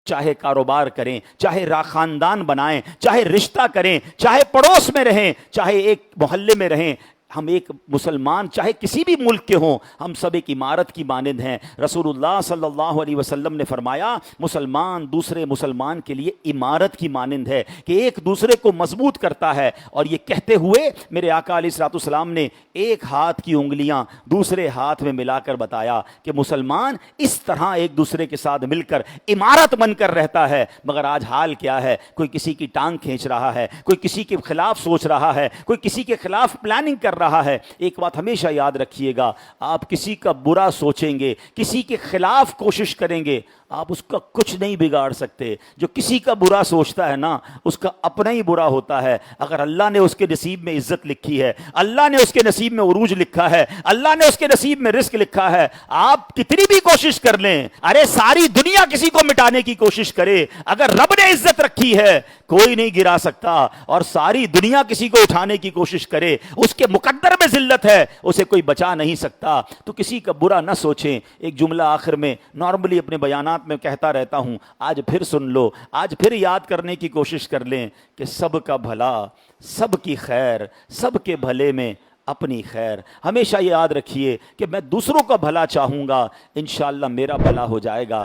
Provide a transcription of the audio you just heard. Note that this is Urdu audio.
چاہے کاروبار کریں، چاہے خاندان بنائیں، چاہے رشتہ کریں، چاہے پڑوس میں رہیں، چاہے ایک محلے میں رہیں، ہم ایک مسلمان چاہے کسی بھی ملک کے ہوں، ہم سب ایک عمارت کی مانند ہیں۔ رسول اللہ صلی اللہ علیہ وسلم نے فرمایا مسلمان دوسرے مسلمان کے لیے عمارت کی مانند ہے کہ ایک دوسرے کو مضبوط کرتا ہے۔ اور یہ کہتے ہوئے میرے آقا علیہ الصلوۃ والسلام نے ایک ہاتھ کی انگلیاں دوسرے ہاتھ میں ملا کر بتایا کہ مسلمان اس طرح ایک دوسرے کے ساتھ مل کر عمارت بن کر رہتا ہے۔ مگر آج حال کیا ہے؟ کوئی کسی کی ٹانگ کھینچ رہا ہے، کوئی کسی کے خلاف سوچ رہا ہے، کوئی کسی کے خلاف پلاننگ کر رہا ہے۔ ایک بات ہمیشہ یاد رکھیے گا، آپ کسی کا برا سوچیں گے، کسی کے خلاف کوشش کریں گے، آپ اس کا کچھ نہیں بگاڑ سکتے۔ جو کسی کا برا سوچتا ہے نا، اس کا اپنا ہی برا ہوتا ہے۔ اگر اللہ نے اس کے نصیب میں عزت لکھی ہے، اللہ نے اس کے نصیب میں عروج لکھا ہے، اللہ نے اس کے نصیب میں رزق لکھا ہے، آپ کتنی بھی کوشش کر لیں، ارے ساری دنیا کسی کو مٹانے کی کوشش کرے، اگر رب نے عزت رکھی ہے کوئی نہیں گرا سکتا۔ اور ساری دنیا کسی کو اٹھانے کی کوشش کرے، اس کے مقدر میں ذلت ہے، اسے کوئی بچا نہیں سکتا۔ تو کسی کا برا نہ سوچیں۔ ایک جملہ آخر میں نارملی اپنے بیانات میں کہتا رہتا ہوں، آج پھر سن لو، آج پھر یاد کرنے کی کوشش کر لیں کہ سب کا بھلا، سب کی خیر، سب کے بھلے میں اپنی خیر۔ ہمیشہ یہ یاد رکھیے کہ میں دوسروں کا بھلا چاہوں گا، انشاءاللہ میرا بھلا ہو جائے گا۔